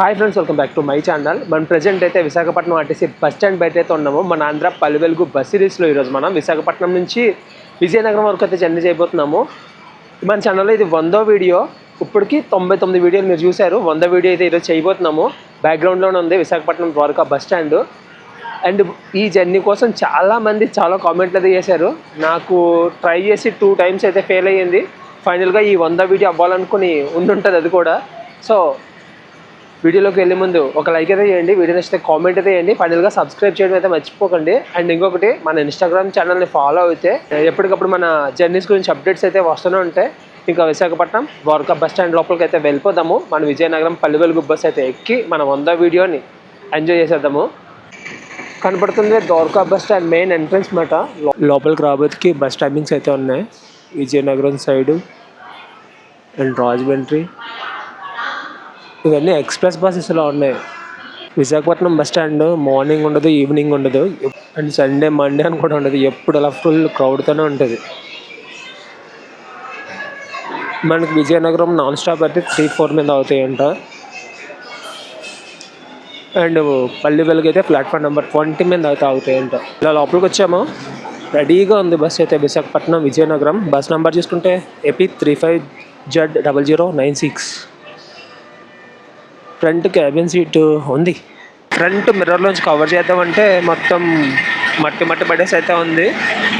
Hi friends, welcome back to my channel. మనం present అయితే Visakhapatnam RTC bus stand బయట అయితే ఉన్నాము. మన ఆంధ్ర పల్లెవెలుగు బస్ సిరీస్లో ఈరోజు మనం విశాఖపట్నం నుంచి విజయనగరం వరకు అయితే జర్నీ చేయబోతున్నాము. మన ఛానల్లో ఇది 100వ వీడియో. ఇప్పటికి 99 వీడియోలు మీరు చూశారు. 100 వీడియో అయితే ఈరోజు చేయబోతున్నాము. బ్యాక్గ్రౌండ్లోనే ఉంది Visakhapatnam Dwaraka bus stand. And ఈ జర్నీ కోసం చాలామంది చాలా కామెంట్లు అయితే చేశారు. నాకు ట్రై చేసి 2 టైమ్స్ అయితే ఫెయిల్ అయ్యింది. ఫైనల్గా ఈ 100 వీడియో అవ్వాలనుకుని ఉండుంటుంది అది కూడా. సో వీడియోలోకి వెళ్ళే ముందు ఒక లైక్ అయితే చేయండి, వీడియో నచ్చితే కామెంట్ అయితే చేయండి, ఫైనల్గా సబ్స్క్రైబ్ చేయడం అయితే మర్చిపోకండి. అండ్ ఇంకొకటి, మన ఇన్స్టాగ్రామ్ ఛానల్ని ఫాలో అయితే ఎప్పటికప్పుడు మన జర్నీస్ గురించి అప్డేట్స్ అయితే వస్తూనే ఉంటాయి. ఇంకా విశాఖపట్నం ద్వారకా బస్ స్టాండ్ లోపలికి అయితే వెళ్ళిపోదాము. మన విజయనగరం పల్లెవెలుగు బస్ అయితే ఎక్కి మన 100 వీడియోని ఎంజాయ్ చేసేద్దాము. కనపడుతుంది Dwaraka bus stand main entrance మాట. లోపలికి రాబోతుకి బస్ టైమింగ్స్ అయితే ఉన్నాయి. విజయనగరం సైడు అండ్ రాజమండ్రి ఇవన్నీ ఎక్స్ప్రెస్ బస్సెస్లో ఉన్నాయి. విశాఖపట్నం బస్ స్టాండ్ మార్నింగ్ ఉండదు, ఈవినింగ్ ఉండదు, అండ్ సండే మండే అని కూడా ఉండదు. ఎప్పుడు అలా ఫుల్ క్రౌడ్తోనే ఉంటుంది. మనకి విజయనగరం నాన్ స్టాప్ అయితే 3-4 మీద అవుతాయంట. అండ్ పల్లెవెలుగు అయితే ప్లాట్ఫామ్ నెంబర్ 20 మీద అయితే అవుతాయంట. ఇలా లోపలికి వచ్చాము. రెడీగా ఉంది బస్ అయితే విశాఖపట్నం విజయనగరం. బస్ నెంబర్ చూసుకుంటే AP 35Z0096. Front cabin seat ఉంది. ఫ్రంట్ మిర్రర్లోంచి కవర్ చేద్దామంటే మొత్తం మట్టి పడేసి అయితే ఉంది.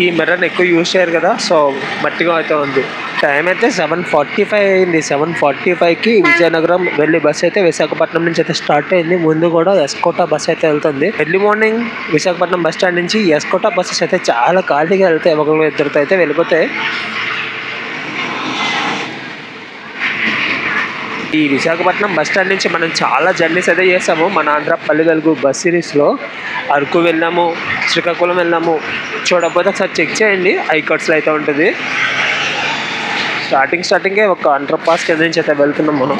ఈ మిర్రర్ని ఎక్కువ యూజ్ చేయరు కదా, సో మట్టిగా అయితే ఉంది. టైం అయితే 7:45 అయింది. 7:45కి విజయనగరం వెళ్ళి బస్ అయితే విశాఖపట్నం నుంచి అయితే స్టార్ట్ అయింది. ముందు కూడా ఎస్కోటా బస్ అయితే వెళ్తుంది. Early morning Visakhapatnam bus stand నుంచి ఎస్కోటా బస్సెస్ అయితే చాలా ఖాళీగా వెళ్తాయి. ఒకరు ఇద్దరితో అయితే వెళ్ళిపోతాయి. ఈ విశాఖపట్నం బస్ స్టాండ్ నుంచి మనం చాలా జర్నీస్ అయితే చేసాము. మన ఆంధ్ర పల్లెవెలుగు బస్ సిరీస్లో అరకు వెళ్ళాము, శ్రీకాకుళం వెళ్ళాము. చూడకపోతే ఒకసారి చెక్ చేయండి, ఐకార్డ్స్లో అయితే ఉంటుంది. స్టార్టింగే ఒక అండర్ పాస్ కింద నుంచి అయితే వెళ్తున్నాం మనం.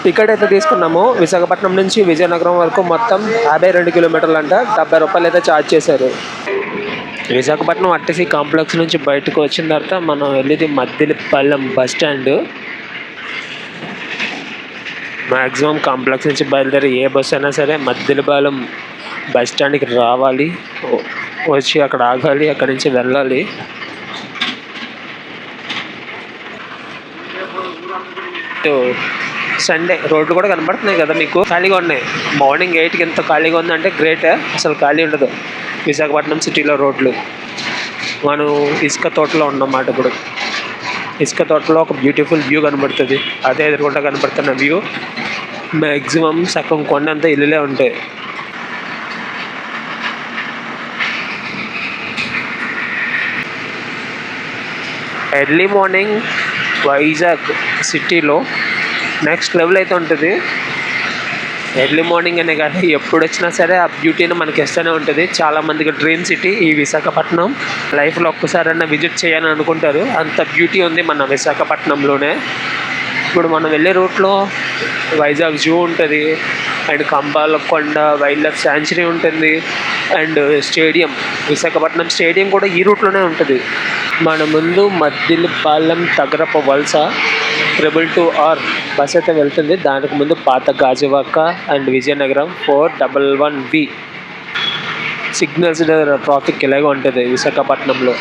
టికెట్ అయితే తీసుకున్నాము. విశాఖపట్నం నుంచి విజయనగరం వరకు మొత్తం 52 కిలోమీటర్లు అంట. 70 రూపాయలు అయితే ఛార్జ్ చేశారు. విశాఖపట్నం ఆర్టీసీ కాంప్లెక్స్ నుంచి బయటకు వచ్చిన తర్వాత మనం వెళ్ళేది Maddilapalem bus stand. Maximum complex నుంచి బయలుదేరి ఏ బస్ అయినా సరే మద్దిలపాలెం బస్ స్టాండ్కి రావాలి, వచ్చి అక్కడ ఆగాలి, అక్కడి నుంచి వెళ్ళాలి. సండే రోడ్లు కూడా కనబడుతున్నాయి కదా మీకు, ఖాళీగా ఉన్నాయి. మార్నింగ్ 8కి ఎంత ఖాళీగా ఉందంటే గ్రేట్. అసలు ఖాళీ ఉండదు విశాఖపట్నం సిటీలో రోడ్లు. మనం ఇసుక తోటలో ఉన్నమాట. ఇప్పుడు ఇసుక తోటలో ఒక బ్యూటిఫుల్ వ్యూ కనబడుతుంది. అదే ఎదురుకుండా కనబడుతున్న వ్యూ. మ్యాక్సిమం సగం కొండంతా ఇల్లులే ఉంటాయి. ఎర్లీ మార్నింగ్ వైజాగ్ సిటీలో నెక్స్ట్ లెవెల్ అయితే ఉంటుంది. ఎర్లీ మార్నింగ్ అనే కానీ ఎప్పుడు వచ్చినా సరే ఆ బ్యూటీని మనకి ఇస్తూనే ఉంటుంది. చాలామందికి డ్రీమ్ సిటీ ఈ విశాఖపట్నం. లైఫ్లో ఒక్కసారైనా విజిట్ చేయాలని అనుకుంటారు. అంత బ్యూటీ ఉంది మన విశాఖపట్నంలోనే. ఇప్పుడు మనం వెళ్ళే రూట్లో వైజాగ్ జూ ఉంటుంది, and Kambalakonda wild life sanctuary ఉంటుంది, అండ్ స్టేడియం, విశాఖపట్నం స్టేడియం కూడా ఈ రూట్లోనే ఉంటుంది. మన ముందు మద్దిలపాలెం తగరప వలస 222R బస్ అయితే వెళ్తుంది. దానికి ముందు పాత Gajuwaka and Vizianagaram 411V. Signals traffic ఇలాగే ఉంటుంది విశాఖపట్నంలో.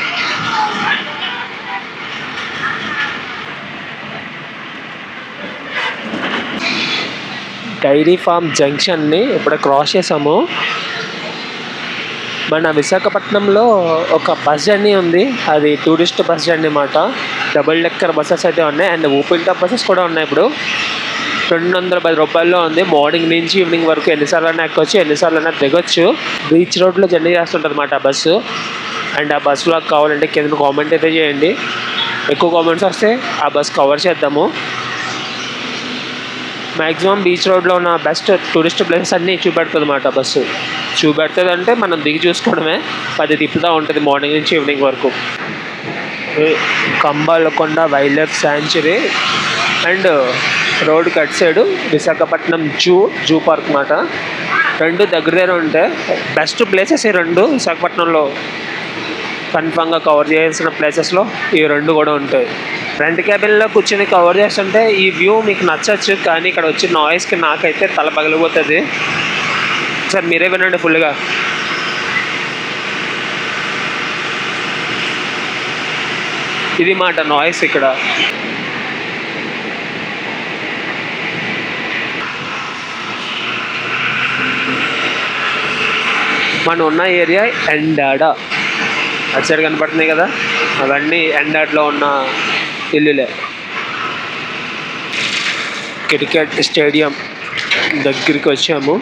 డైరీ ఫార్మ్ జంక్షన్ని ఇప్పుడు క్రాస్ చేసాము. మన విశాఖపట్నంలో ఒక బస్ జర్నీ ఉంది. అది టూరిస్ట్ బస్ జర్నీ అన్నమాట. డబుల్ డెక్కర్ బస్సెస్ అయితే ఉన్నాయి, అండ్ ఓపెన్ టాప్ బస్సెస్ కూడా ఉన్నాయి. ఇప్పుడు 210 రూపాయల్లో ఉంది. మార్నింగ్ నుంచి ఈవినింగ్ వరకు ఎన్నిసార్లు అయినా ఎక్కొచ్చు, ఎన్నిసార్లు అయినా దిగొచ్చు. బీచ్ రోడ్లో జర్నీ చేస్తుంటుంది అన్నమాట ఆ బస్సు. అండ్ ఆ బస్సులో కావాలంటే కింద కామెంట్ అయితే చేయండి. ఎక్కువ కామెంట్స్ వస్తే ఆ బస్ కవర్ చేద్దాము. మ్యాక్సిమం బీచ్ రోడ్లో ఉన్న బెస్ట్ టూరిస్ట్ ప్లేసెస్ అన్నీ చూపెడుతుంది అన్నమాట బస్సు. చూపెడుతుంది అంటే మనం దిగి చూసుకోవడమే. 10 తిప్పుతూ ఉంటుంది మార్నింగ్ నుంచి ఈవినింగ్ వరకు. Kambalakonda wild life sanctuary and road cut side Visakhapatnam zoo park మాట. రెండు దగ్గర ఉంటాయి. బెస్ట్ ప్లేసెస్ ఈ రెండు విశాఖపట్నంలో. కన్ఫామ్గా కవర్ చేయాల్సిన ప్లేసెస్లో ఈ రెండు కూడా ఉంటాయి. ఫ్రంట్ క్యాబిన్లో కూర్చొని కవర్ చేస్తుంటే ఈ వ్యూ మీకు నచ్చచ్చు, కానీ ఇక్కడ వచ్చి నాయిస్కి నాకైతే తల పగిలిపోతుంది. సార్ మీరే వినండి ఫుల్గా. ఇది మాట నాయిస్ ఇక్కడ. మనం ఉన్న ఏరియా ఎండాడ, అటు సైడ్ కనపడుతున్నాయి కదా, అవన్నీ ఎండాడ్లో ఉన్న ఇల్లులే. క్రికెట్ స్టేడియం దగ్గరికి వచ్చాము.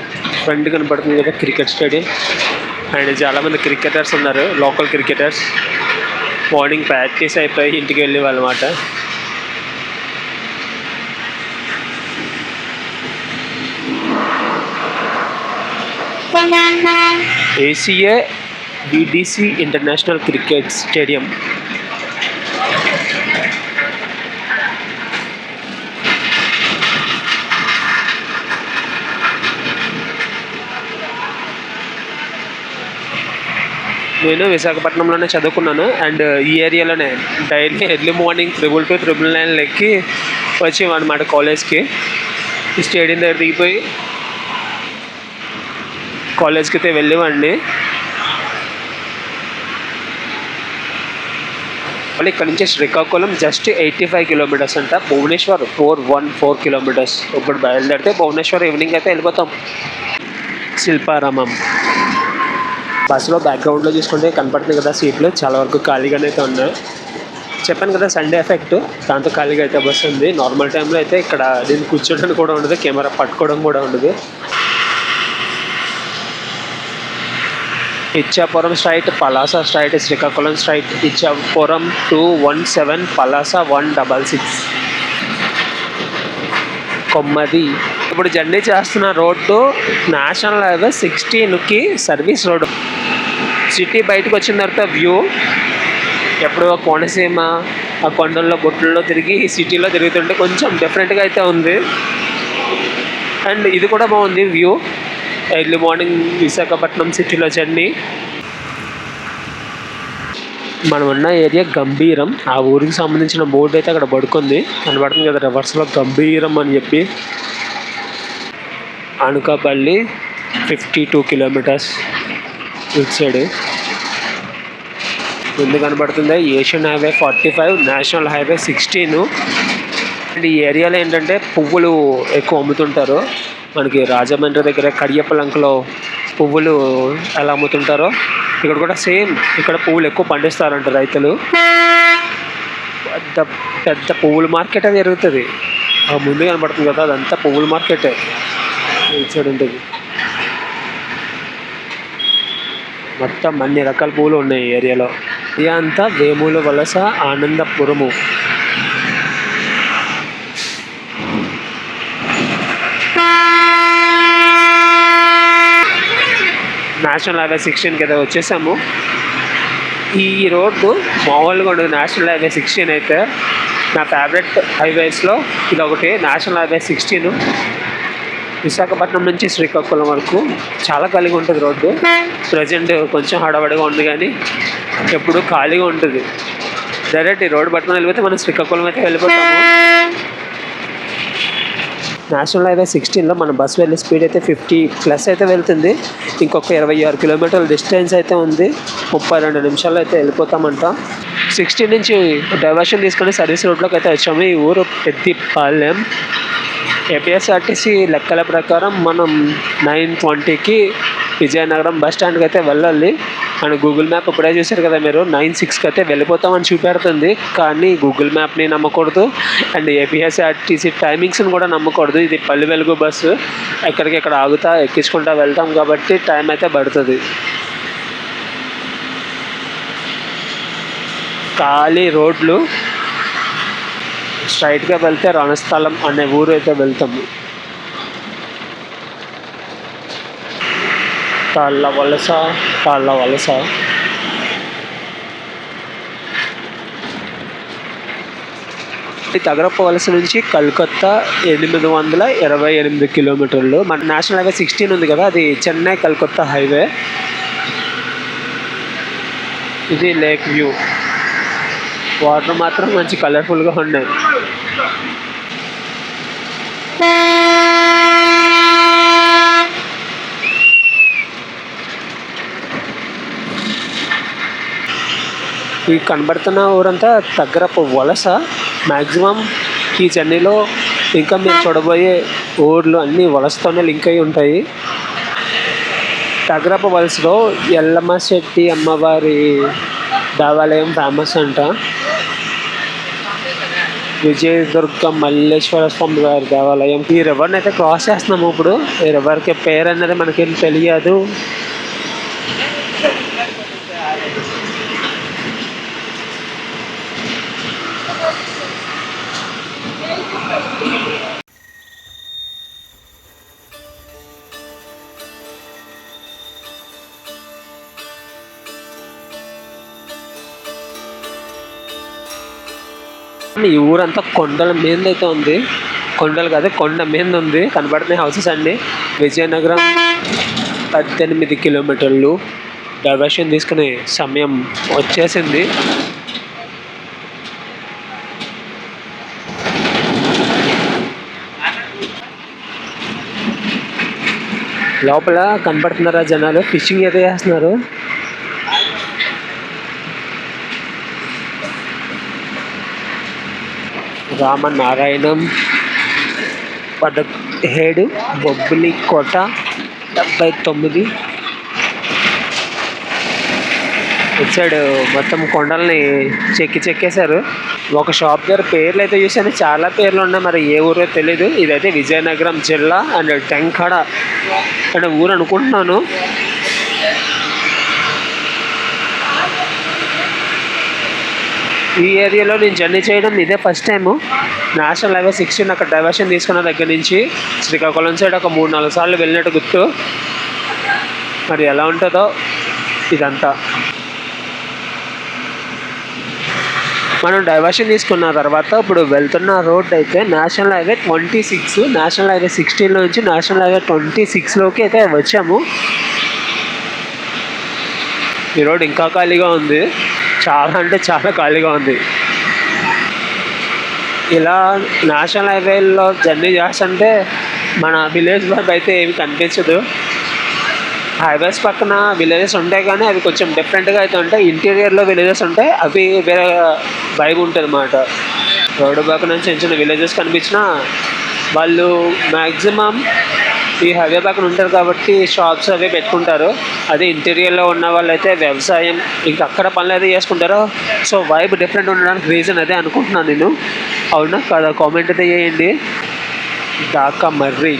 ఫ్రంట్ కనపడుతుంది కదా క్రికెట్ స్టేడియం. అండ్ చాలామంది క్రికెటర్స్ ఉన్నారు, లోకల్ క్రికెటర్స్. మార్నింగ్ ప్రాక్టీస్ అయిపోయి ఇంటికి వెళ్ళి వాళ్ళమాట. ACA BDC international cricket stadium. నేను విశాఖపట్నంలోనే చదువుకున్నాను. అండ్ ఈ ఏరియాలోనే డైలీ ఎర్లీ మార్నింగ్ 222, 999 ఎక్కి వచ్చేవన్నమాట కాలేజ్కి. ఈ స్టేడియం దగ్గర దిగిపోయి కాలేజ్కి అయితే వెళ్ళేవాడిని. మళ్ళీ ఇక్కడ నుంచి శ్రీకాకుళం జస్ట్ 85 కిలోమీటర్స్ అంట. భువనేశ్వర్ 414 కిలోమీటర్స్. ఇప్పుడు బయలుదేరితే భువనేశ్వర్ ఈవినింగ్ అయితే వెళ్ళిపోతాం. శిల్పారామం. బస్సులో బ్యాక్గ్రౌండ్లో చూసుకుంటే కనపడుతుంది కదా సీట్లు, చాలా వరకు ఖాళీగానే అయితే ఉన్నాయి. చెప్పాను కదా సండే ఎఫెక్ట్, దాంతో ఖాళీగా అయితే బస్సు ఉంది. నార్మల్ టైంలో అయితే ఇక్కడ దీన్ని కూర్చోడానికి కూడా ఉండదు, కెమెరా పట్టుకోవడం కూడా ఉండదు. Ichchapuram straight, Palasa straight, Srikakulam straight, Ichchapuram 217, Palasa 166. Kommadi. ఇప్పుడు జర్నీ చేస్తున్న రోడ్డు నేషనల్ హైవే 16కి సర్వీస్ రోడ్డు. సిటీ బయటకు వచ్చిన తర్వాత వ్యూ ఎప్పుడు కోనసీమ ఆ కొండల్లో గుట్టల్లో తిరిగి సిటీలో తిరుగుతుంటే కొంచెం డిఫరెంట్గా అయితే ఉంది. అండ్ ఇది కూడా బాగుంది వ్యూ. ఎర్లీ మార్నింగ్ విశాఖపట్నం సిటీలో జర్నీ. మనం ఉన్న ఏరియా గంభీరం. ఆ ఊరికి సంబంధించిన బోర్డు అయితే అక్కడ పడుకుంది, కనబడుతుంది కదా రివర్స్లో గంభీరం అని చెప్పి. అనకాపల్లి 52 కిలోమీటర్స్ ఇటు సైడ్. ముందు కనబడుతుంది Asian highway 45, national highway 16. And ఈ ఏరియాలో ఏంటంటే పువ్వులు ఎక్కువ అమ్ముతుంటారు. మనకి రాజమండ్రి దగ్గర కడియప్పలంకలో పువ్వులు ఎలా అమ్ముతుంటారో ఇక్కడ కూడా సేమ్. ఇక్కడ పువ్వులు ఎక్కువ పండిస్తారంట రైతులు. పెద్ద పెద్ద పువ్వుల మార్కెట్ అది జరుగుతుంది. ఆ ముందు కనబడుతుంది కదా, అదంతా పువ్వుల మార్కెటే. ఇటు సైడ్ ఉంటుంది. మొత్తం అన్ని రకాల పువ్వులు ఉన్నాయి ఈ ఏరియాలో. ఇది అంతా వేముల వలస ఆనందపురము. నేషనల్ హైవే 16కి అయితే వచ్చేసాము. ఈ రోడ్డు మామూలుగా ఉండదు. నేషనల్ హైవే 16 అయితే నా ఫేవరెట్ హైవేస్లో ఇది ఒకటి. నేషనల్ హైవే 16 విశాఖపట్నం నుంచి శ్రీకాకుళం వరకు చాలా ఖాళీగా ఉంటుంది రోడ్డు. ప్రజెంట్ కొంచెం హడావడిగా ఉంది, కానీ ఎప్పుడు ఖాళీగా ఉంటుంది. డైరెక్ట్ ఈ రోడ్డు పట్టుకొని వెళ్ళిపోతే మనం శ్రీకాకుళం అయితే వెళ్ళిపోతాము. నేషనల్ హైవే 16లో మన బస్సు వెళ్ళే స్పీడ్ అయితే 50+ అయితే వెళ్తుంది. ఇంకొక 26 కిలోమీటర్ల డిస్టెన్స్ అయితే ఉంది. 32 నిమిషాల్లో అయితే వెళ్ళిపోతామంట. 16 నుంచి డైవర్షన్ తీసుకొని సర్వీస్ రోడ్లోకి అయితే వచ్చాము. ఈ ఊరు పెద్దిపాలెం. ఏపీఎస్ఆర్టీసీ లెక్కల ప్రకారం మనం 9:20కి విజయనగరం బస్ స్టాండ్కి అయితే వెళ్ళాలి. అండ్ గూగుల్ మ్యాప్ ఇప్పుడే చూసారు కదా మీరు, 9:06కి అయితే వెళ్ళిపోతామని చూపెడుతుంది. కానీ గూగుల్ మ్యాప్ని నమ్మకూడదు, అండ్ ఏపీఎస్ఆర్టీసీ టైమింగ్స్ని కూడా నమ్మకూడదు. ఇది పల్లె వెలుగు బస్సు, ఎక్కడికి ఎక్కడ ఆగుతా ఎక్కించుకుంటా వెళ్తాం కాబట్టి టైం అయితే పడుతుంది. ఖాళీ రోడ్లు. స్ట్రైట్గా వెళ్తే రణస్థలం అనే ఊరు అయితే వెళ్తాము. తాళ్ళ వలస. తగరప్ప వలస నుంచి కలకత్తా 828 కిలోమీటర్లు. మన నేషనల్ హైవే 16 ఉంది కదా, అది చెన్నై కలకత్తా హైవే. ఇది లేక్ వ్యూ. వాటర్ మాత్రం మంచి కలర్ఫుల్గా ఉన్నాయి. ఈ కనబడుతున్న ఊరంతా తగ్గరపు వలస. మ్యాక్సిమం ఈ జర్నీలో ఇంకా మీరు చూడబోయే ఊర్లు అన్నీ వలసతోనే లింక్ అయి ఉంటాయి. తగ్గరపు వలసలో ఎల్లమ్మ శెట్టి అమ్మవారి దేవాలయం ఫేమస్ అంట. విజయదుర్గ మల్లేశ్వర స్వామి వారి దేవాలయం. ఈ రివర్ని అయితే క్రాస్ చేస్తున్నాము ఇప్పుడు. ఈ రివర్కి పేరు అనేది మనకేం తెలియదు. ఈ ఊరంతా కొండల మీద అయితే ఉంది. కొండలు కాదు, కొండ మీద ఉంది. కనబడుతున్నాయి హౌసెస్ అన్నీ. విజయనగరం 18 కిలోమీటర్లు. డైవర్షన్ తీసుకునే సమయం వచ్చేసింది. లోపల కనబడుతున్నారా జనాలు? ఫిషింగ్ అయితే చేస్తున్నారు. రామనారాయణం 17 బొబ్బిలి కోట 79. ఇటు సైడ్ మొత్తం కొండల్ని చెక్కేశారు. ఒక షాప్ దగ్గర పేర్లు అయితే చూసాను, చాలా పేర్లు ఉన్నాయి. మరి ఏ ఊరో తెలీదు. ఇదైతే విజయనగరం జిల్లా అండ్ టెంకాడ అనే ఊరు అనుకుంటున్నాను. ఈ ఏరియాలో నేను జర్నీ చేయడం ఇదే ఫస్ట్ టైము. నేషనల్ హైవే 16 అక్కడ డైవర్షన్ తీసుకున్న దగ్గర నుంచి శ్రీకాకుళం సైడ్ ఒక 3-4 సార్లు వెళ్ళినట్టు గుర్తు. మరి ఎలా ఉంటుందో ఇదంతా. మనం డైవర్షన్ తీసుకున్న తర్వాత ఇప్పుడు వెళ్తున్న రోడ్ అయితే నేషనల్ హైవే 26. నేషనల్ హైవే 16 నుంచి నేషనల్ హైవే 26లోకి అయితే వచ్చాము. ఈ రోడ్ ఇంకా ఖాళీగా ఉంది. చాలా అంటే చాలా ఖాళీగా ఉంది. ఇలా నేషనల్ హైవేలో జర్నీ చేస్తుంటే మన విలేజ్ వైపు అయితే ఏమి కనిపించదు. హైవేస్ పక్కన విలేజెస్ ఉంటాయి కానీ అవి కొంచెం డిఫరెంట్గా అయితే ఉంటాయి. ఇంటీరియర్లో విలేజెస్ ఉంటాయి, అవి వేరే వైబ్ ఉంటుంది అన్నమాట. రోడ్డు పక్కన చిన్న చిన్న విలేజెస్ కనిపించినా వాళ్ళు మ్యాక్సిమం ఈ హైవే పక్కన ఉంటారు కాబట్టి షాప్స్ అవి పెట్టుకుంటారు. అదే ఇంటీరియర్లో ఉన్న వాళ్ళు అయితే వ్యవసాయం ఇంకా అక్కడ పనులు అయితే చేసుకుంటారు. సో వైబ్ డిఫరెంట్ ఉండడానికి రీజన్ అదే అనుకుంటున్నాను నేను. అవునా కదా? కామెంట్ అయితే చేయండి. ఢాకా మర్రి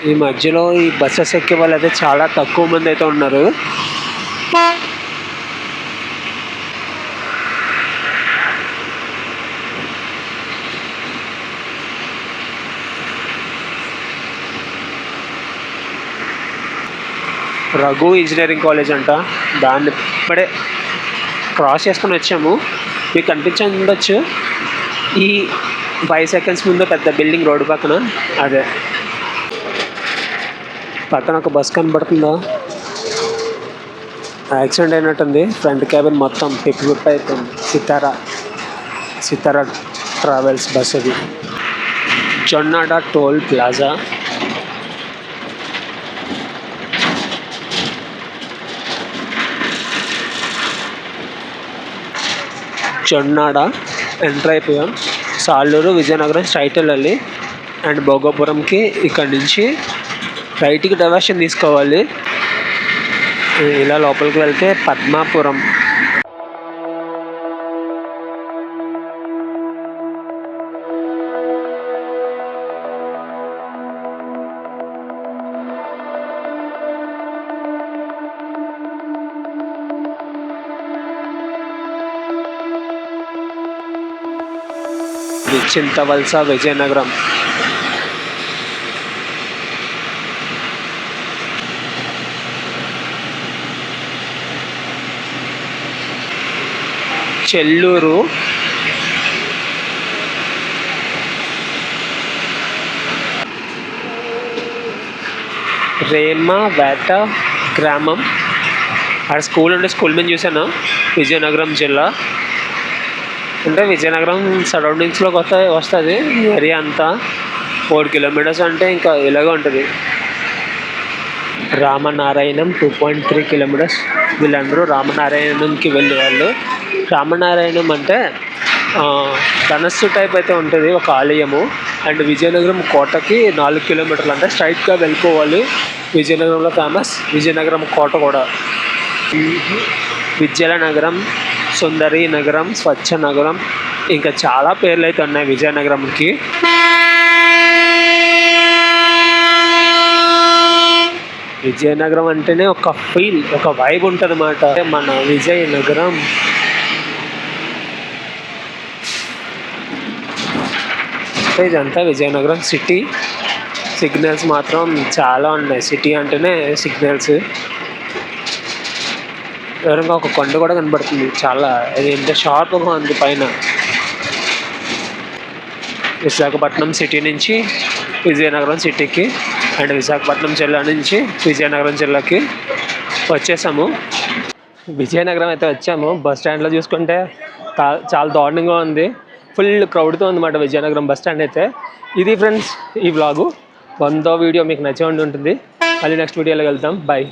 ఈ మధ్యలో ఈ బస్సెస్ ఎక్కే వాళ్ళు అయితే చాలా తక్కువ మంది అయితే ఉన్నారు. రఘు ఇంజనీరింగ్ కాలేజ్ అంట. దాన్ని ఇప్పుడే క్రాస్ చేసుకొని వచ్చాము. మీకు కనిపించి ఉండొచ్చు ఈ 5 సెకండ్స్ ముందు పెద్ద బిల్డింగ్ రోడ్డు పక్కన. అదే పక్కన ఒక బస్ కనబడుతుందా? యాక్సిడెంట్ అయినట్టుంది. ఫ్రంట్ క్యాబిన్ మొత్తం పిప్ అయిపోయింది. సితారా ట్రావెల్స్ బస్ అది. Jonnada toll plaza. Jonnada enter అయిపోయాం. సాలూరు విజయనగరం స్ట్రైట్ వెళ్ళాలి. అండ్ భోగాపురంకి ఇక్కడ నుంచి రైట్కి డైవర్షన్ తీసుకోవాలి. ఇలా లోపలికి వెళ్తే పద్మాపురం. చింతవలస విజయనగరం. చెల్లూరు. రేమ వేట గ్రామం. ఆ స్కూల్ ఉంటే స్కూల్ మీద చూసాను. విజయనగరం జిల్లా అంటే విజయనగరం సరౌండింగ్స్లో వస్తుంది ఏరియా అంతా. 4 కిలోమీటర్స్ అంటే ఇంకా ఇలాగే ఉంటుంది. రామనారాయణం 2.3 కిలోమీటర్స్. వీళ్ళందరూ రామనారాయణంకి వెళ్ళే వాళ్ళు. రామనారాయణం అంటే ధనస్సు టైప్ అయితే ఉంటుంది ఒక ఆలయము. అండ్ విజయనగరం కోటకి 4 కిలోమీటర్లు, అంటే స్ట్రైట్గా వెళ్ళిపోవాలి. విజయనగరంలో ఫేమస్ విజయనగరం కోట కూడా. విద్యల నగరం, సుందరి నగరం, స్వచ్ఛ నగరం, ఇంకా చాలా పేర్లు అయితే ఉన్నాయి విజయనగరంకి. విజయనగరం అంటేనే ఒక ఫీల్, ఒక వైబ్ ఉంటుంది అన్నమాట. మన విజయనగరం ఇదంతా విజయనగరం సిటీ. సిగ్నల్స్ మాత్రం చాలా ఉన్నాయి. సిటీ అంటేనే సిగ్నల్స్. దూరంగా ఒక కొండ కూడా కనబడుతుంది. చాలా అది ఎంత షార్ప్గా ఉంది పైన. విశాఖపట్నం సిటీ నుంచి విజయనగరం సిటీకి, అండ్ విశాఖపట్నం జిల్లా నుంచి విజయనగరం జిల్లాకి వచ్చేసాము. విజయనగరం అయితే వచ్చాము. బస్ స్టాండ్లో చూసుకుంటే చాలా దారుణంగా ఉంది. ఫుల్ క్రౌడ్తో ఉందన్నమాట విజయనగరం బస్ స్టాండ్ అయితే. ఇది ఫ్రెండ్స్ ఈ వ్లాగు. 100వ వీడియో మీకు నచ్చే ఉంటుంది. మళ్ళీ నెక్స్ట్ వీడియోలో వెళ్తాం. బాయ్.